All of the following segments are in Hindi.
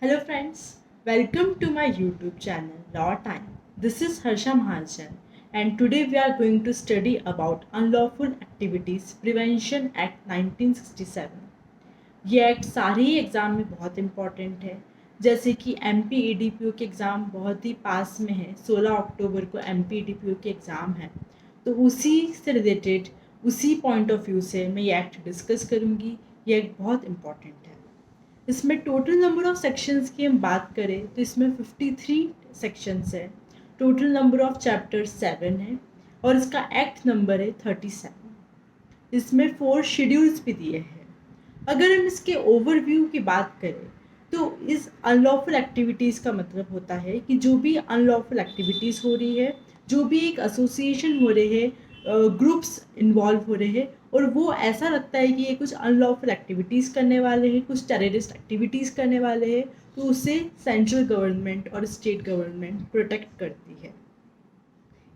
Hello friends, welcome to my YouTube channel Law Time. This is Harsha Mahajan and today we are going to study about Unlawful Activities Prevention Act 1967. ये एक्ट सारे ही एग्ज़ाम में बहुत इम्पॉर्टेंट है, जैसे कि MPEDPO के एग्ज़ाम बहुत ही पास में है। 16 अक्टूबर को MPEDPO के एग्ज़ाम है, तो उसी से रिलेटेड उसी पॉइंट ऑफ व्यू से मैं ये एक्ट डिस्कस करूँगी। ये एक्ट बहुत इम्पॉर्टेंट है। इसमें टोटल नंबर ऑफ सेक्शंस की हम बात करें तो इसमें 53 सेक्शंस है। टोटल नंबर ऑफ चैप्टर 7 है और इसका एक्ट नंबर है 37। इसमें 4 शेड्यूल्स भी दिए हैं। अगर हम इसके ओवरव्यू की बात करें तो इस अनलॉफुल एक्टिविटीज़ का मतलब होता है कि जो भी अनलॉफुल एक्टिविटीज़ हो रही है, जो भी एक एसोसिएशन हो रहे हैं, ग्रुप्स इन्वॉल्व हो रहे हैं और वो ऐसा लगता है कि ये कुछ अनलॉफुल एक्टिविटीज़ करने वाले हैं, कुछ टेररिस्ट एक्टिविटीज़ करने वाले हैं, तो उसे सेंट्रल गवर्नमेंट और स्टेट गवर्नमेंट प्रोटेक्ट करती है।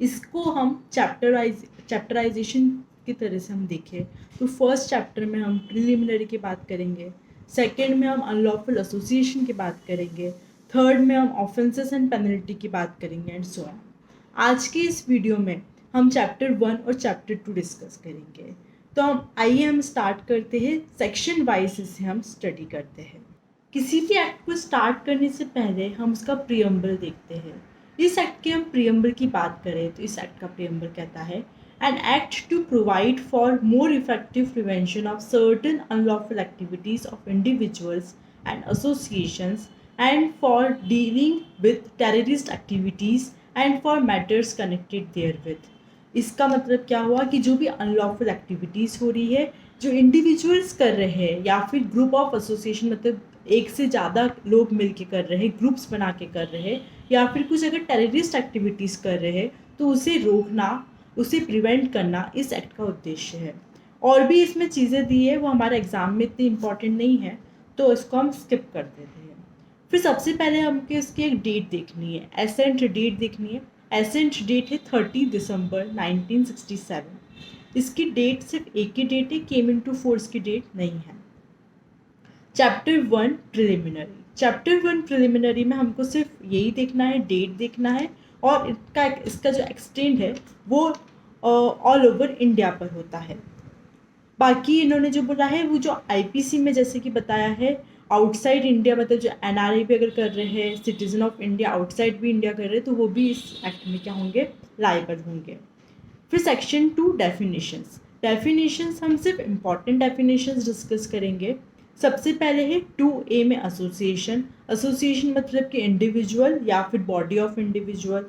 इसको हम चैप्टराइजेशन की तरह से हम देखें तो फर्स्ट चैप्टर में हम प्रिलिमिनरी की बात करेंगे, सेकंड में हम अनलॉफुल एसोसिएशन की बात करेंगे, थर्ड में हम ऑफेंसेस एंड पेनल्टी की बात करेंगे एंड सो ऑन। आज के इस वीडियो में हम चैप्टर 1 और चैप्टर 2 डिस्कस करेंगे। तो आइए हम स्टार्ट करते हैं, सेक्शन वाइज इसे हम स्टडी करते हैं। किसी भी एक्ट को स्टार्ट करने से पहले हम उसका प्रीएम्बल देखते हैं। इस एक्ट के हम प्रीएम्बल की बात करें तो इस एक्ट का प्रीएम्बल कहता है an act to provide for more effective prevention of certain unlawful activities of individuals and associations and for dealing with terrorist activities and for matters connected therewith. इसका मतलब क्या हुआ कि जो भी अनलॉफुल एक्टिविटीज़ हो रही है, जो इंडिविजुअल्स कर रहे हैं या फिर ग्रुप ऑफ एसोसिएशन, मतलब एक से ज़्यादा लोग मिलके कर रहे हैं, ग्रुप्स बना के कर रहे हैं, या फिर कुछ अगर टेररिस्ट एक्टिविटीज़ कर रहे हैं तो उसे रोकना, उसे प्रिवेंट करना इस एक्ट का उद्देश्य है। और भी इसमें चीज़ें दी है, वो हमारे एग्ज़ाम में इतनी इंपॉर्टेंट नहीं है तो इसको हम स्किप कर देते हैं। फिर सबसे पहले हमको इसकी एक डेट देखनी है, एसेंट डेट देखनी है। एसेंट डेट है 30 दिसंबर 1967। इसकी डेट सिर्फ एक ही डेट है, केम इनटू फोर्स की डेट नहीं है। Chapter 1 preliminary. चैप्टर 1 प्रिलिमिनरी में हमको सिर्फ यही देखना है, डेट देखना है और इसका जो एक्सटेंड है वो ऑल ओवर इंडिया पर होता है। बाकी इन्होंने जो बोला है वो जो आईपीसी में जैसे कि बताया है, आउटसाइड इंडिया मतलब जो एनआरआई भी अगर कर रहे हैं, सिटीजन ऑफ इंडिया आउटसाइड भी इंडिया कर रहे हैं, तो वो भी इस एक्ट में क्या होंगे, लायबल होंगे। फिर सेक्शन 2 डेफिनेशंस। डेफिनेशंस हम सिर्फ इम्पॉर्टेंट डेफिनेशंस डिस्कस करेंगे। सबसे पहले है 2A में एसोसिएशन। एसोसिएशन मतलब कि इंडिविजुअल या फिर बॉडी ऑफ इंडिविजुअल।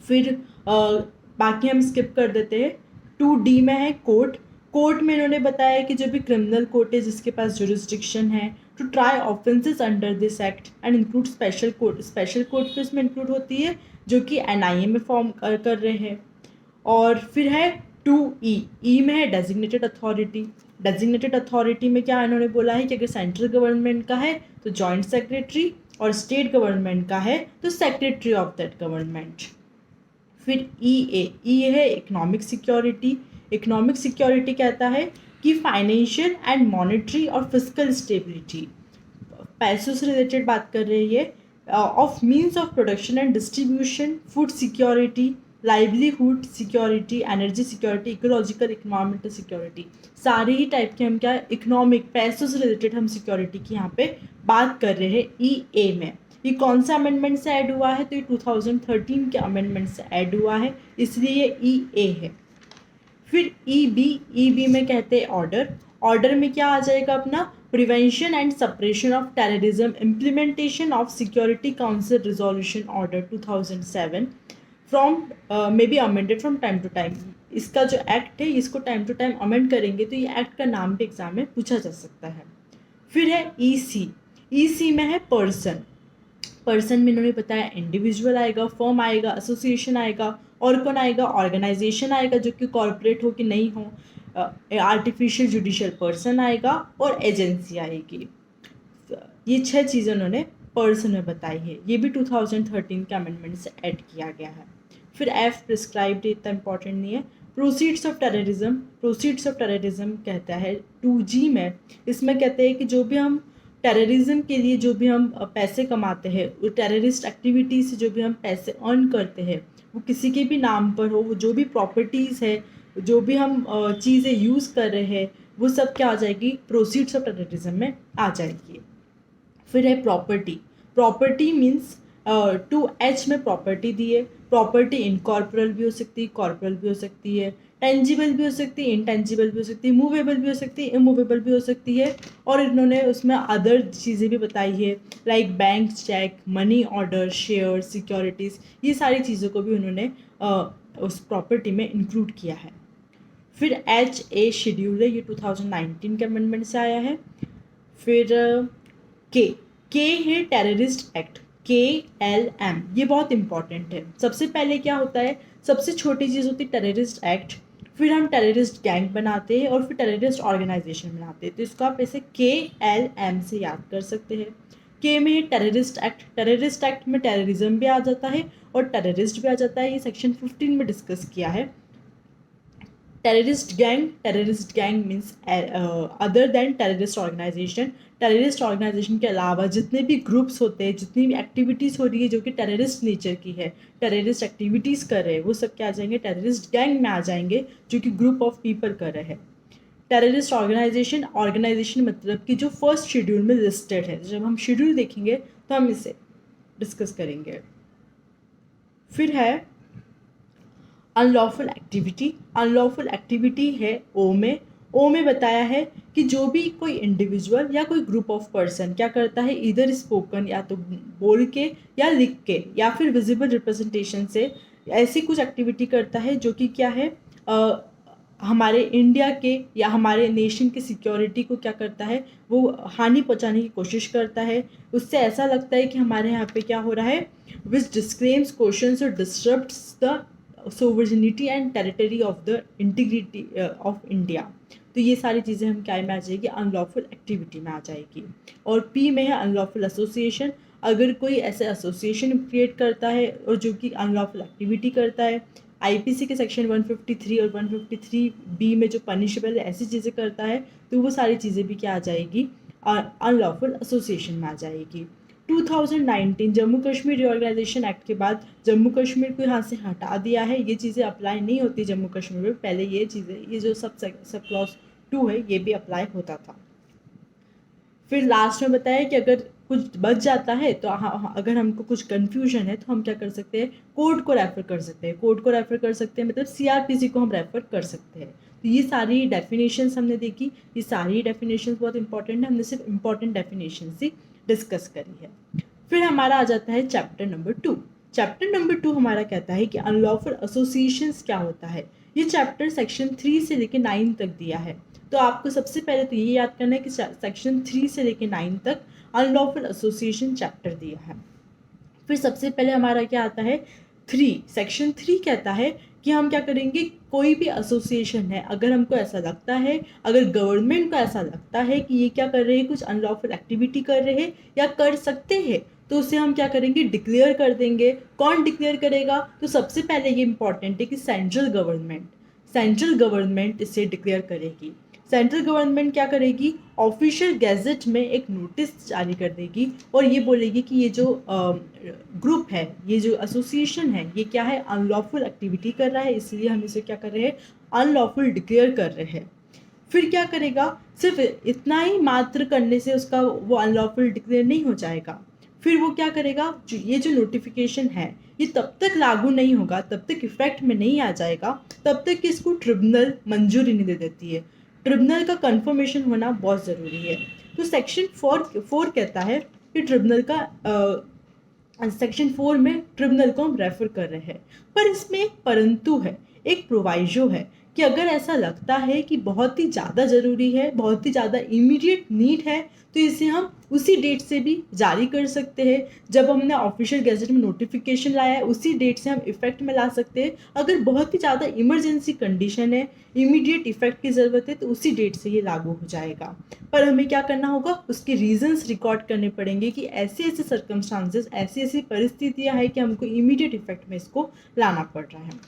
फिर बाकी हम स्किप कर देते हैं। 2D में है कोर्ट। कोर्ट में इन्होंने बताया कि जो भी क्रिमिनल कोर्ट है जिसके पास जुरिस्डिक्शन है to try offences under this act and include special court. Special court फिर इसमें इंक्लूड होती है जो कि एनआईए में फॉर्म कर रहे हैं। और फिर है 2E में है डेजिग्नेटेड अथॉरिटी। डेजिग्नेटेड अथॉरिटी में क्या इन्होंने बोला है कि अगर सेंट्रल गवर्नमेंट का है तो जॉइंट सेक्रेटरी और स्टेट गवर्नमेंट का है तो सेक्रेटरी ऑफ दैट गवर्नमेंट। फिर ई है इकोनॉमिक सिक्योरिटी। इकोनॉमिक सिक्योरिटी कहता है कि फाइनेंशियल एंड मॉनेटरी और फिजिकल स्टेबिलिटी, पैसों से रिलेटेड बात कर रही है, of means of production and distribution, food security, livelihood security, energy security, ecological economical security. सारे ही टाइप के हम क्या इकोनॉमिक पैसों से रिलेटेड हम सिक्योरिटी की यहाँ पे बात कर रहे हैं EA में। ये कौन सा अमेंडमेंट से ऐड हुआ है, तो ये 2013 के अमेंडमेंट से ऐड हुआ है, इसलिए ये EA है। फिर EB में कहते हैं ऑर्डर। ऑर्डर में क्या आ जाएगा अपना, prevention and suppression of terrorism, implementation of security council resolution order 2007 from may be amended from time to time. इसका जो एक्ट है इसको टाइम टू टाइम अमेंड करेंगे तो ये एक्ट का नाम भी एग्जाम में पूछा जा सकता है। फिर है EC में है पर्सन। पर्सन में इन्होंने बताया इंडिविजुअल आएगा, फर्म आएगा, एसोसिएशन आएगा, और कौन आएगा, ऑर्गेनाइजेशन आएगा जो कि कॉरपोरेट हो कि नहीं हो, आर्टिफिशियल जुडिशियल पर्सन आएगा और एजेंसी आएगी। ये 6 चीज़ें उन्होंने पर्सन में बताई है। ये भी 2013 के अमेंडमेंट से ऐड किया गया है। फिर F प्रिस्क्राइब्ड, इतना इंपॉर्टेंट नहीं है। Proceeds of terrorism. Proceeds of terrorism कहता है 2G में, इसमें कहते हैं कि जो भी हम टेररिज्म के लिए जो भी हम पैसे कमाते हैं, टेररिस्ट एक्टिविटी से जो भी हम पैसे अर्न करते हैं, वो किसी के भी नाम पर हो, वो जो भी प्रॉपर्टीज़ है, जो भी हम चीज़ें यूज़ कर रहे हैं, वो सब क्या आ जाएगी, प्रोसीड्स ऑफ टेररिज्म में आ जाएगी। फिर है प्रॉपर्टी। प्रॉपर्टी मीन्स 2H में प्रॉपर्टी दी है। प्रॉपर्टी इनकॉर्पोरल भी हो सकती है, कॉर्पोरल भी हो सकती है, टेंजिबल भी हो सकती है, इनटेंजिबल भी हो सकती है, मूवेबल भी हो सकती है, इमूवेबल भी हो सकती है। और इन्होंने उसमें अदर चीज़ें भी बताई है, like bank cheque, money order, share, securities, ये सारी चीज़ों को भी उन्होंने उस प्रॉपर्टी में इंक्लूड किया है। फिर HA शेड्यूल है, ये 2019 के अमेंडमेंट से आया है। फिर के है टेररिस्ट एक्ट, KLM, ये बहुत इंपॉर्टेंट है। सबसे पहले क्या होता है, सबसे छोटी चीज़ होती है टेररिस्ट एक्ट, फिर हम टेररिस्ट गैंग बनाते हैं और फिर टेररिस्ट ऑर्गेनाइजेशन बनाते हैं। तो इसको आप ऐसे KLM से याद कर सकते हैं। के में है टेररिस्ट एक्ट। टेररिस्ट एक्ट में टेररिज्म भी आ जाता है और टेररिस्ट भी आ जाता है, ये सेक्शन 15 में डिस्कस किया है। Terrorist gang means other than terrorist organisation. Terrorist organisation के अलावा जितने भी ग्रुप्स होते हैं, जितनी भी एक्टिविटीज़ हो रही है जो कि टेररिस्ट नेचर की है, टेररिस्ट एक्टिविटीज़ कर रहे हैं, वो सब क्या आ जाएंगे, टेररिस्ट गैंग में आ जाएंगे, जो कि ग्रुप ऑफ पीपल कर रहे हैं। टेररिस्ट ऑर्गेनाइजेशन मतलब कि जो फर्स्ट शेड्यूल में लिस्टेड है। जब हम शेड्यूल देखेंगे तो हम इसे डिस्कस करेंगे। फिर है अनलॉफुल एक्टिविटी। अनलॉफुल एक्टिविटी है ओ में बताया है कि जो भी कोई इंडिविजुअल या कोई ग्रुप ऑफ पर्सन क्या करता है, इधर स्पोकन या तो बोल के या लिख के या फिर विजिबल रिप्रेजेंटेशन से ऐसी कुछ एक्टिविटी करता है जो कि क्या है, हमारे इंडिया के या हमारे नेशन की सिक्योरिटी को क्या करता है, वो हानि पहुंचाने की कोशिश करता है। उससे ऐसा लगता है कि हमारे यहाँ पे क्या हो रहा है, विच डिस्क्लेम्स क्वेश्चंस और disturbs the sovereignty and territory of the integrity of India. तो ये सारी चीज़ें हम क्या में आ जाएगी, अनलॉफुल एक्टिविटी में आ जाएगी। और पी में है अनलॉफुल एसोसिएशन। अगर कोई ऐसे एसोसिएशन क्रिएट करता है और जो कि अनलॉफुल एक्टिविटी करता है, आईपीसी के सेक्शन 153 और 153B में जो पनिशेबल ऐसी चीज़ें करता है, तो वो सारी चीज़ें भी क्या आ जाएगी, अनलॉफुल एसोसिएशन में आ जाएगी। 2019 जम्मू कश्मीर रिऑर्गेनाइजेशन एक्ट के बाद जम्मू कश्मीर को यहाँ से हटा दिया है। ये चीज़ें अप्लाई नहीं होती जम्मू कश्मीर में। पहले ये चीज़ें, ये जो सब क्लॉज 2 है, ये भी अप्लाई होता था। फिर लास्ट में बताया कि अगर कुछ बच जाता है तो अगर हमको कुछ कन्फ्यूजन है तो हम क्या कर सकते हैं, कोर्ट को रेफर कर सकते हैं। कोर्ट को रेफर कर सकते हैं मतलब सीआरपीसी को हम रेफर कर सकते हैं। तो ये सारी डेफिनेशंस हमने देखी। ये सारी डेफिनेशंस बहुत इंपॉर्टेंट है, हमने सिर्फ इंपॉर्टेंट डेफिनेशन ही डिस्कस करी है। फिर हमारा आ जाता है चैप्टर नंबर 2। चैप्टर नंबर 2 हमारा कहता है कि अनलॉफुल एसोसिएशंस क्या होता है। ये चैप्टर सेक्शन 3 से लेकर 9 तक दिया है। तो आपको सबसे पहले तो ये याद करना है कि सेक्शन 3 से लेकर 9 तक अनलॉफुल एसोसिएशन चैप्टर दिया है। फिर सबसे पहले हमारा क्या आता है, 3। सेक्शन 3 कहता है कि हम क्या करेंगे, कोई भी एसोसिएशन है, अगर हमको ऐसा लगता है, अगर गवर्नमेंट को ऐसा लगता है कि ये क्या कर रहे हैं, कुछ अनलॉफुल एक्टिविटी कर रहे हैं या कर सकते हैं, तो उसे हम क्या करेंगे, डिक्लेयर कर देंगे। कौन डिक्लेयर करेगा, तो सबसे पहले ये इंपॉर्टेंट है कि सेंट्रल गवर्नमेंट इसे डिक्लेयर करेगी। सेंट्रल गवर्नमेंट क्या करेगी, ऑफिशियल गैजेट में एक नोटिस जारी कर देगी और ये बोलेगी कि ये जो ग्रुप है, ये जो एसोसिएशन है, ये क्या है, अनलॉफुल एक्टिविटी कर रहा है, इसलिए हम इसे क्या कर रहे हैं, अनलॉफुल डिक्लेयर कर रहे हैं। फिर क्या करेगा, सिर्फ इतना ही मात्र करने से उसका वो अनलॉफुल डिक्लेयर नहीं हो जाएगा। फिर वो क्या करेगा, ये जो नोटिफिकेशन है ये तब तक लागू नहीं होगा, तब तक इफेक्ट में नहीं आ जाएगा, तब तक कि इसको ट्रिब्यूनल मंजूरी नहीं दे देती है। ट्रिब्यूनल का कंफर्मेशन होना बहुत ज़रूरी है। तो सेक्शन 4 कहता है कि ट्रिब्यूनल का सेक्शन 4 में ट्रिब्यूनल को हम रेफर कर रहे हैं। पर इसमें एक परंतु है, एक प्रोवाइजो है कि अगर ऐसा लगता है कि बहुत ही ज़्यादा ज़रूरी है, बहुत ही ज़्यादा इमीडिएट नीड है, तो इसे हम उसी डेट से भी जारी कर सकते हैं। जब हमने ऑफिशियल गैजेट में नोटिफिकेशन लाया है, उसी डेट से हम इफेक्ट में ला सकते हैं। अगर बहुत ही ज़्यादा इमरजेंसी कंडीशन है, इमीडिएट इफेक्ट की ज़रूरत है, तो उसी डेट से ये लागू हो जाएगा। पर हमें क्या करना होगा, उसके रीजंस रिकॉर्ड करने पड़ेंगे कि ऐसे ऐसे सर्कमस्टांसेस, ऐसी ऐसी परिस्थितियाँ हैं कि हमको इमीडिएट इफेक्ट में इसको लाना पड़ रहा है।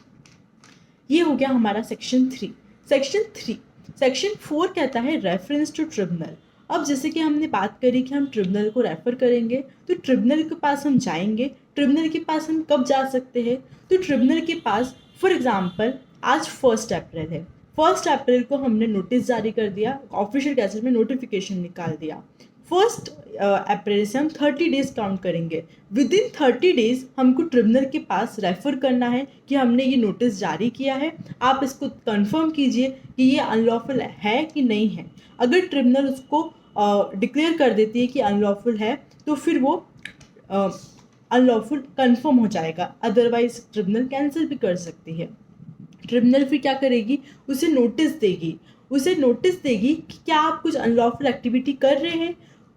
ये हो गया हमारा सेक्शन 3। सेक्शन 4 कहता है रेफरेंस टू ट्रिब्यूनल। अब जैसे कि हमने बात करी कि हम ट्रिब्यूनल को रेफर करेंगे, तो ट्रिब्यूनल के पास हम जाएंगे। ट्रिब्यूनल के पास हम कब जा सकते हैं? तो ट्रिब्यूनल के पास फॉर एग्जांपल आज 1 अप्रैल है, 1 अप्रैल को हमने नोटिस जारी कर दिया, ऑफिशियल गैजेट में नोटिफिकेशन निकाल दिया। 1 अप्रैल से हम 30 डेज काउंट करेंगे। विद इन 30 डेज हमको ट्रिब्यूनल के पास रेफर करना है कि हमने ये नोटिस जारी किया है, आप इसको कंफर्म कीजिए कि ये अनलॉफुल है कि नहीं है। अगर ट्रिब्यूनल उसको डिक्लेयर कर देती है कि अनलॉफुल है, तो फिर वो अनलॉफुल कंफर्म हो जाएगा, अदरवाइज ट्रिब्यूनल कैंसिल भी कर सकती है। ट्रिब्यूनल फिर क्या करेगी? उसे नोटिस देगी कि क्या आप कुछ अनलॉफुल एक्टिविटी कर रहे हैं।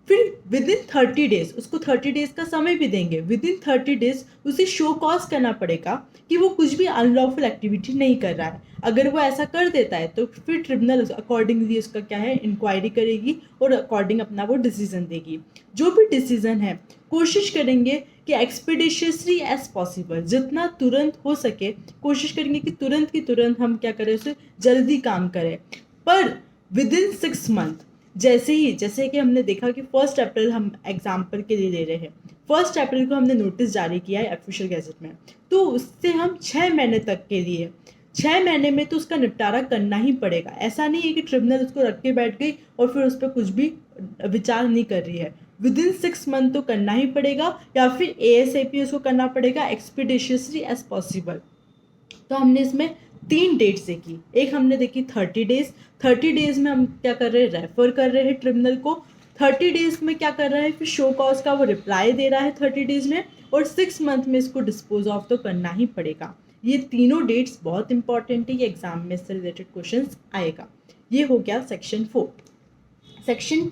फिर विद इन 30 डेज, उसको 30 डेज का समय भी देंगे। विद इन 30 डेज उसे शो कॉज करना पड़ेगा कि वो कुछ भी अनलॉफुल एक्टिविटी नहीं कर रहा है। अगर वो ऐसा कर देता है तो फिर ट्रिब्यूनल अकॉर्डिंगली उसका क्या है, इंक्वायरी करेगी और अकॉर्डिंग अपना वो डिसीजन देगी। जो भी डिसीजन है कोशिश करेंगे कि एक्सपीडिशियसली एज पॉसिबल, जितना तुरंत हो सके कोशिश करेंगे कि तुरंत की तुरंत हम क्या करें, उसे जल्दी काम करें। पर विद इन 6 मंथ, जैसे कि हमने देखा कि 1 अप्रैल हम एग्जाम्पल के लिए ले रहे हैं, 1 अप्रैल को हमने नोटिस जारी किया है ऑफिशियल गैजेट में, तो उससे हम 6 महीने तक के लिए, 6 महीने में तो उसका निपटारा करना ही पड़ेगा। ऐसा नहीं है कि ट्रिब्यूनल उसको रख के बैठ गई और फिर उस पर कुछ भी विचार नहीं कर रही है। विद इन 6 मंथ तो करना ही पड़ेगा, या फिर ASAP उसको करना पड़ेगा, एक्सपीडिशियसली एज पॉसिबल। तो हमने इसमें 3 डेट्स देखी। एक हमने देखी 30 डेज। 30 डेज में हम क्या कर रहे हैं, रेफर कर रहे हैं ट्रिब्यूनल को। 30 डेज में क्या कर रहा है, फिर शो कॉज का वो रिप्लाई दे रहा है 30 डेज में, और 6 मंथ में इसको डिस्पोज ऑफ तो करना ही पड़ेगा। ये तीनों डेट्स बहुत इंपॉर्टेंट है, ये एग्जाम में इससे रिलेटेड क्वेश्चन आएगा। ये हो गया section 4। Section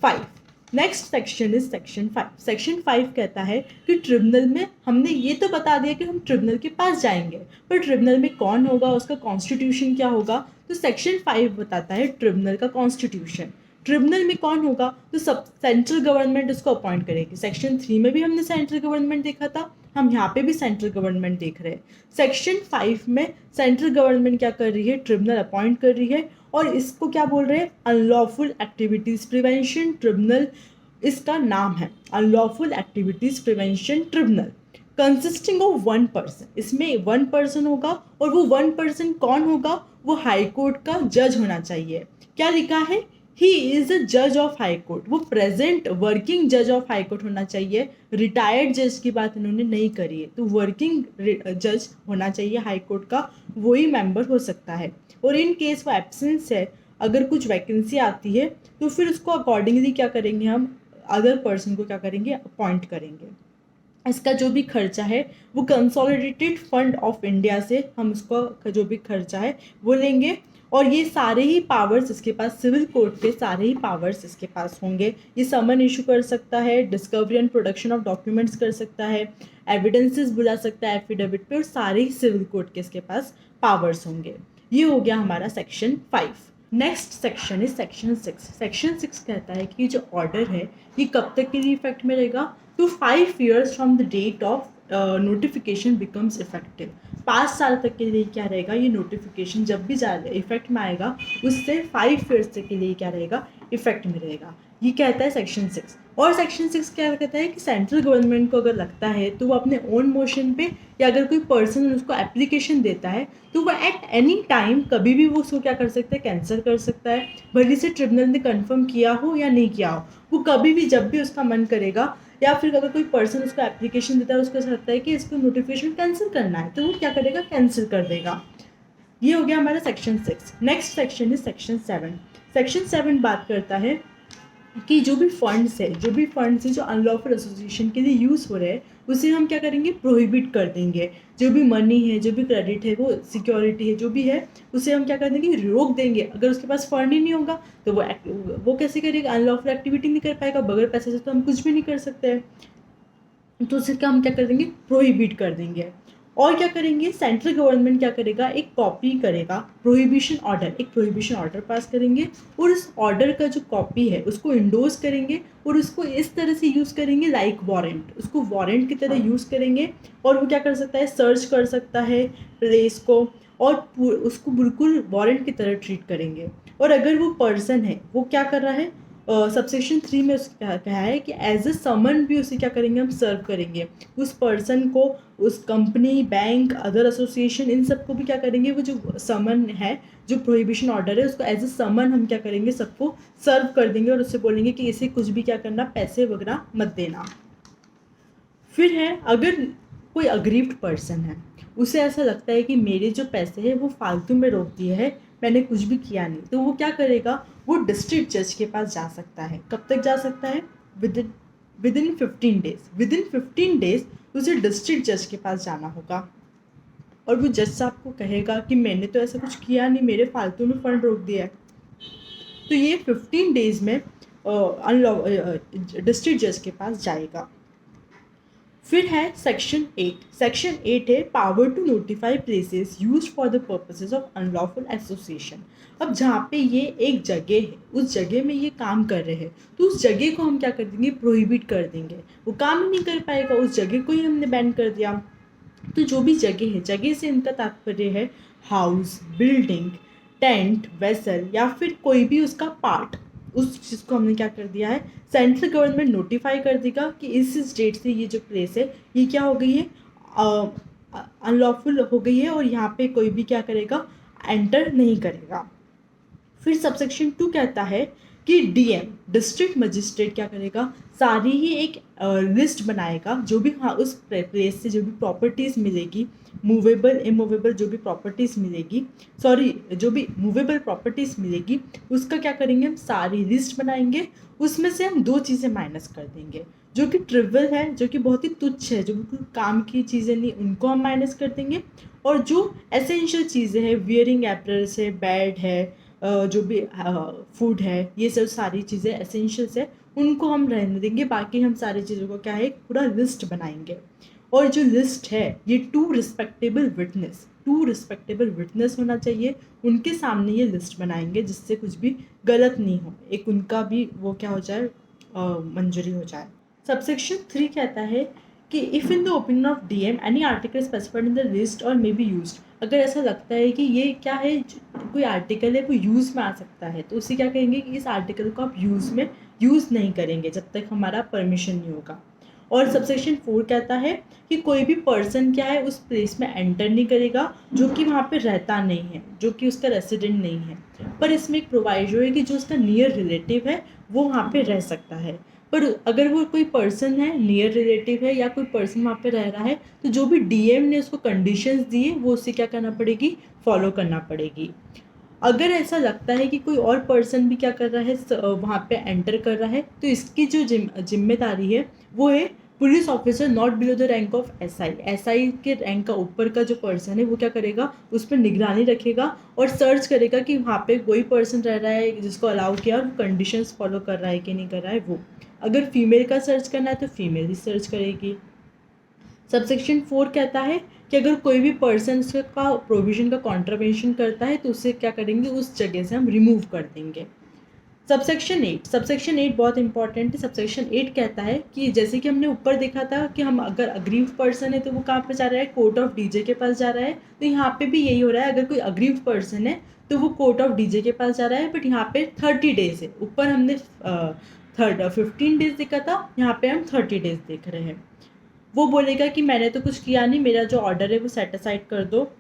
5, next section is section 5। Section 5 कहता है कि ट्रिब्यूनल में हमने ये तो बता दिया कि हम ट्रिब्यूनल के पास जाएंगे, पर ट्रिब्यूनल में कौन होगा, उसका कॉन्स्टिट्यूशन क्या होगा। तो सेक्शन 5 बताता है ट्रिब्यूनल का कॉन्स्टिट्यूशन। ट्रिब्यूनल में कौन होगा, तो सब सेंट्रल गवर्नमेंट उसको अपॉइंट करेगी। सेक्शन 3 में भी हमने सेंट्रल गवर्नमेंट देखा था, हम यहाँ पे भी सेंट्रल गवर्नमेंट देख रहे हैं। सेक्शन 5 में सेंट्रल गवर्नमेंट क्या कर रही है, ट्रिब्यूनल अपॉइंट कर रही है, और इसको क्या बोल रहे हैं, अनलॉफुल एक्टिविटीज प्रिवेंशन ट्रिब्यूनल इसका नाम है, unlawful activities prevention tribunal, consisting of 1 person. इसमें 1 पर्सन होगा, और वो 1 पर्सन कौन होगा, वो हाई कोर्ट का जज होना चाहिए। क्या लिखा है, ही इज अ जज ऑफ हाई कोर्ट, वो प्रेजेंट वर्किंग जज ऑफ हाई कोर्ट होना चाहिए। रिटायर्ड जज की बात इन्होंने नहीं करी है, तो वर्किंग जज होना चाहिए हाई कोर्ट का, वही मेंबर हो सकता है। और इन केस वो एब्सेंस है, अगर कुछ वैकेंसी आती है तो फिर उसको अकॉर्डिंगली क्या करेंगे, हम अदर पर्सन को क्या करेंगे, अपॉइंट करेंगे। इसका जो भी खर्चा है वो कंसोलिडेटेड फंड ऑफ इंडिया से हम उसका जो भी खर्चा है वो लेंगे। और ये सारे ही पावर्स इसके पास, सिविल कोर्ट के सारे ही पावर्स इसके पास होंगे। ये समन इशू कर सकता है, discovery and production of documents कर सकता है, एविडेंसेस बुला सकता है एफिडेविट पे, और सारे ही सिविल कोर्ट के इसके पास पावर्स होंगे। ये हो गया हमारा section 5। Next section is section 6। Section 6 कहता है कि जो ऑर्डर है ये कब तक के लिए इफेक्ट में रहेगा, तो 5 years from the date of notification becomes effective. 5 साल तक के लिए क्या रहेगा, ये नोटिफिकेशन जब भी इफेक्ट में आएगा उससे 5 years तक के लिए क्या रहेगा, इफेक्ट में रहेगा। ये कहता है सेक्शन 6। और सेक्शन 6 क्या कहता है कि सेंट्रल गवर्नमेंट को अगर लगता है तो वो अपने ओन मोशन पे, या अगर कोई पर्सन उसको एप्लीकेशन देता है तो वो एट एनी टाइम कभी भी वो उसको क्या कर सकता है, कैंसिल कर सकता है। भले से ट्रिब्यूनल ने कंफर्म किया हो या नहीं किया हो, वो कभी भी जब भी उसका मन करेगा, या फिर अगर कोई पर्सन उसको एप्लीकेशन देता है उसको ऐसा लगता है कि इसको नोटिफिकेशन कैंसिल करना है, तो वो क्या करेगा, कैंसिल कर देगा। ये हो गया हमारा section 6। Next section is section 7। Section 7 बात करता है कि जो भी फंड्स है जो अनलॉफुल एसोसिएशन के लिए यूज़ हो रहे हैं उसे हम क्या करेंगे, प्रोहिबिट कर देंगे। जो भी मनी है, जो भी क्रेडिट है, वो सिक्योरिटी है, जो भी है उसे हम क्या कर देंगे, रोक देंगे। अगर उसके पास फंड ही नहीं होगा तो वो कैसे करेगा, अनलॉफुल एक्टिविटी नहीं कर पाएगा। बगैर पैसे से तो हम कुछ भी नहीं कर सकते हैं, तो उसे हम क्या कर देंगे, प्रोहिबिट कर देंगे। और क्या करेंगे, सेंट्रल गवर्नमेंट क्या करेगा, एक कॉपी करेगा प्रोहिबिशन ऑर्डर, एक प्रोहिबिशन ऑर्डर पास करेंगे, और उस ऑर्डर का जो कॉपी है उसको इंडोर्स करेंगे, और उसको इस तरह से यूज़ करेंगे लाइक वारंट, उसको वारंट की तरह यूज़ करेंगे। और वो क्या कर सकता है, सर्च कर सकता है प्लेस को, और उसको बिल्कुल वारंट की तरह ट्रीट करेंगे। और अगर वो पर्सन है वो क्या कर रहा है, सबसेक्शन 3 में उसने कहा है कि एज अ समन भी उसे क्या करेंगे, हम सर्व करेंगे उस पर्सन को, उस कंपनी, बैंक, अदर एसोसिएशन, इन सबको भी क्या करेंगे, वो जो समन है, जो प्रोहिबिशन ऑर्डर है, उसको एज अ समन हम क्या करेंगे, सबको सर्व कर देंगे और उससे बोलेंगे कि इसे कुछ भी क्या करना, पैसे वगैरह मत देना। फिर है, अगर कोई अग्रीव्ड पर्सन है, उसे ऐसा लगता है कि मेरे जो पैसे हैं वो फालतू में रोक दिए हैं, मैंने कुछ भी किया नहीं, तो वो क्या करेगा, वो डिस्ट्रिक्ट जज के पास जा सकता है। कब तक जा सकता है, विद इन 15 डेज उसे डिस्ट्रिक्ट जज के पास जाना होगा और वो जज साहब को कहेगा कि मैंने तो ऐसा कुछ किया नहीं, मेरे फालतू में फंड रोक दिया है। तो ये 15 डेज में डिस्ट्रिक्ट जज के पास जाएगा। फिर है सेक्शन 8 है power to notify places used for the purposes of unlawful association. अब जहाँ पे ये एक जगह है, उस जगह में ये काम कर रहे हैं, तो उस जगह को हम क्या कर देंगे, प्रोहिबिट कर देंगे, वो काम ही नहीं कर पाएगा, उस जगह को ही हमने बैन कर दिया। तो जो भी जगह है, जगह से इनका तात्पर्य है हाउस, बिल्डिंग, टेंट, वेसल या फिर कोई भी उसका पार्ट, उस चीज़ को हमने क्या कर दिया है, सेंट्रल गवर्नमेंट नोटिफाई कर देगा कि इस डेट से ये जो प्लेस है ये क्या हो गई है, अनलॉफुल हो गई है और यहाँ पे कोई भी क्या करेगा, एंटर नहीं करेगा। फिर सबसेक्शन 2 कहता है कि डीएम, डिस्ट्रिक्ट मजिस्ट्रेट क्या करेगा, सारी ही एक लिस्ट बनाएगा, जो भी हाँ उस प्लेस से जो भी प्रॉपर्टीज़ मिलेगी, मूवेबल इमूवेबल जो भी प्रॉपर्टीज़ मिलेगी, जो भी मूवेबल प्रॉपर्टीज़ मिलेगी, उसका क्या करेंगे, हम सारी लिस्ट बनाएंगे, उसमें से हम 2 चीज़ें माइनस कर देंगे, जो कि ट्रिवियल है, जो कि बहुत ही तुच्छ है, जो बिल्कुल काम की चीज़ें नहीं, उनको हम माइनस कर देंगे, और जो एसेंशियल चीज़ें हैं, वियरिंग एप्रल्स है, बेड है, जो भी फूड है, ये सब सारी चीज़ें एसेंशियल्स है, उनको हम रहने देंगे, बाकी हम सारी चीज़ों को क्या है, एक पूरा लिस्ट बनाएंगे। और जो लिस्ट है ये टू रिस्पेक्टेबल विटनेस होना चाहिए, उनके सामने ये लिस्ट बनाएंगे जिससे कुछ भी गलत नहीं हो, एक उनका भी वो क्या हो जाए, मंजूरी हो जाए। सबसेक्शन 3 कहता है कि if in the opinion of DM any article specified in the list और मे बी यूज्ड, अगर ऐसा लगता है कि ये क्या है, कोई आर्टिकल है वो यूज़ में आ सकता है, तो उसे क्या कहेंगे कि इस आर्टिकल को आप यूज़ नहीं करेंगे जब तक हमारा परमिशन नहीं होगा। और सबसेक्शन 4 कहता है कि कोई भी पर्सन क्या है उस प्लेस में एंटर नहीं करेगा जो कि वहाँ पे रहता नहीं है, जो कि उसका रेसिडेंट नहीं है, पर इसमें एक प्रोवाइजो है कि जो उसका नियर रिलेटिव है वो वहाँ पे रह सकता है। पर अगर वो कोई पर्सन है, नियर रिलेटिव है या कोई पर्सन वहाँ पे रह रहा है, तो जो भी डीएम ने उसको कंडीशंस दिए वो उसे क्या करना पड़ेगी, फॉलो करना पड़ेगी। अगर ऐसा लगता है कि कोई और पर्सन भी क्या कर रहा है, वहाँ पे एंटर कर रहा है, तो इसकी जो जिम्मेदारी है वो है police officer not below the rank of SI के रैंक का ऊपर का जो पर्सन है वो क्या करेगा, उस पर निगरानी रखेगा और सर्च करेगा कि वहाँ पे कोई पर्सन रह रहा है जिसको अलाउ किया और कंडीशंस फॉलो कर रहा है कि नहीं कर रहा है वो। अगर फीमेल का सर्च करना है तो फीमेल ही सर्च करेगी। सबसेक्शन 4 कहता है कि अगर कोई भी पर्सन का प्रोविजन का कॉन्ट्रवेंशन करता है तो उसे क्या करेंगे, उस जगह से हम रिमूव कर देंगे। सबसेक्शन 8 बहुत इंपॉर्टेंट है। सबसेक्शन 8 कहता है कि जैसे कि हमने ऊपर देखा था कि हम अगर अग्रीव्ड पर्सन है तो वो कहाँ पे जा रहा है, कोर्ट ऑफ डीजे के पास जा रहा है, तो यहाँ पे भी यही हो रहा है, अगर कोई अग्रीव्ड पर्सन है तो वो कोर्ट ऑफ डीजे के पास जा रहा है, बट यहाँ पे 30 डेज है, ऊपर हमने 15 डेज देखा था, यहाँ पे हम 30 डेज देख रहे हैं। वो बोलेगा कि मैंने तो कुछ किया नहीं, मेरा जो ऑर्डर है वो सेट असाइड कर दो।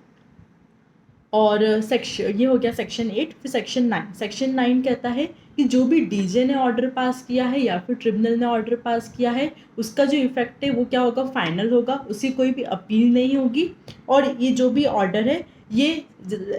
और ये हो गया सेक्शन 8। फिर सेक्शन 9 कहता है कि जो भी डीजे ने ऑर्डर पास किया है या फिर ट्रिब्यूनल ने ऑर्डर पास किया है उसका जो इफेक्ट है वो क्या होगा, फाइनल होगा, उसकी कोई भी अपील नहीं होगी। और ये जो भी ऑर्डर है ये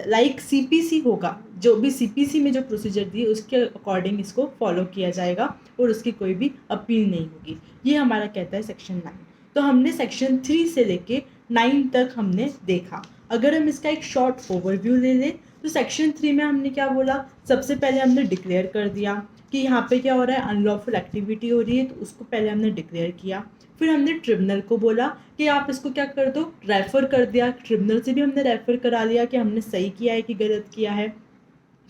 लाइक सीपीसी होगा, जो भी सीपीसी में जो प्रोसीजर दी है उसके अकॉर्डिंग इसको फॉलो किया जाएगा और उसकी कोई भी अपील नहीं होगी। ये हमारा कहता है सेक्शन 9। तो हमने सेक्शन 3 से लेके 9 तक हमने देखा। अगर हम इसका एक शॉर्ट ओवरव्यू ले लें तो सेक्शन 3 में हमने क्या बोला, सबसे पहले हमने डिक्लेयर कर दिया कि यहाँ पे क्या हो रहा है, अनलॉफुल एक्टिविटी हो रही है, तो उसको पहले हमने डिक्लेयर किया। फिर हमने ट्रिब्यूनल को बोला कि आप इसको क्या कर दो, रेफ़र कर दिया, ट्रिब्यूनल से भी हमने रेफ़र करा लिया कि हमने सही किया है कि गलत किया है।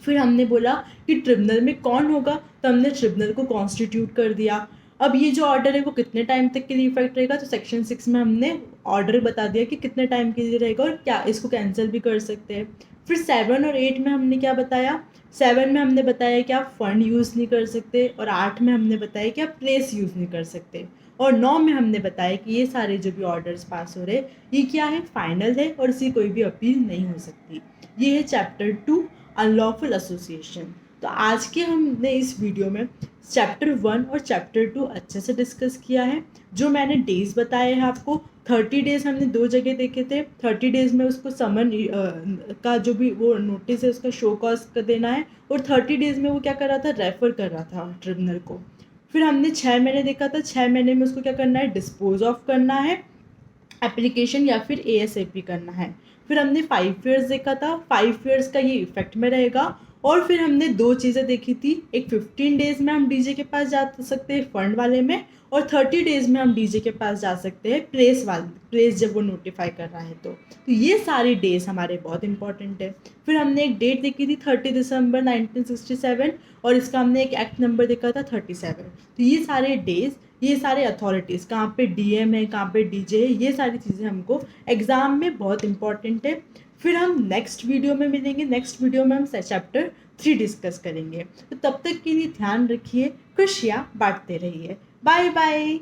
फिर हमने बोला कि ट्रिब्यूनल में कौन होगा, तो हमने ट्रिब्यूनल को कॉन्स्टिट्यूट कर दिया। अब ये जो ऑर्डर है वो कितने टाइम तक के लिए इफेक्ट रहेगा, तो सेक्शन 6 में हमने ऑर्डर बता दिया कि कितने टाइम के लिए रहेगा और क्या इसको कैंसिल भी कर सकते हैं। फिर 7 और 8 में हमने क्या बताया, 7 में हमने बताया कि आप फंड यूज़ नहीं कर सकते, और 8 में हमने बताया कि आप प्लेस यूज़ नहीं कर सकते, और 9 में हमने बताया कि ये सारे जो भी ऑर्डर्स पास हो रहे ये क्या है, फाइनल है और इसी कोई भी अपील नहीं हो सकती। ये है चैप्टर 2 अनलॉफुल एसोसिएशन। तो आज के हमने इस वीडियो में चैप्टर 1 और चैप्टर 2 अच्छे से डिस्कस किया है। जो मैंने डेज बताए हैं आपको, 30 डेज हमने 2 जगह देखे थे। 30 डेज में उसको समन का जो भी वो नोटिस है उसका शो कॉज कर देना है, और 30 डेज में वो क्या कर रहा था, रेफर कर रहा था ट्रिब्यूनल को। फिर हमने 6 महीने देखा था, 6 महीने में उसको क्या करना है, डिस्पोज ऑफ करना है एप्लीकेशन या फिर ASAP करना है। फिर हमने 5 ईयर्स देखा था, 5 ईयर्स का ये इफेक्ट में रहेगा। और फिर हमने 2 चीज़ें देखी थी, एक 15 डेज में हम डीजे के पास जा सकते हैं फंड वाले में, और 30 डेज में हम डीजे के पास जा सकते हैं प्लेस जब वो नोटिफाई कर रहा है तो ये सारी डेज हमारे बहुत इंपॉर्टेंट है। फिर हमने एक डेट देखी थी 30 दिसंबर 1967, और इसका हमने एक एक्ट नंबर देखा था 37। तो ये सारे डेज, ये सारे अथॉरिटीज़ कहाँ पे DM है, कहाँ पे DJ है, ये सारी चीज़ें हमको एग्ज़ाम में बहुत इंपॉर्टेंट है। फिर हम नेक्स्ट वीडियो में मिलेंगे, नेक्स्ट वीडियो में हम चैप्टर 3 डिस्कस करेंगे। तो तब तक के लिए ध्यान रखिए, खुशियाँ बांटते रहिए। Bye bye.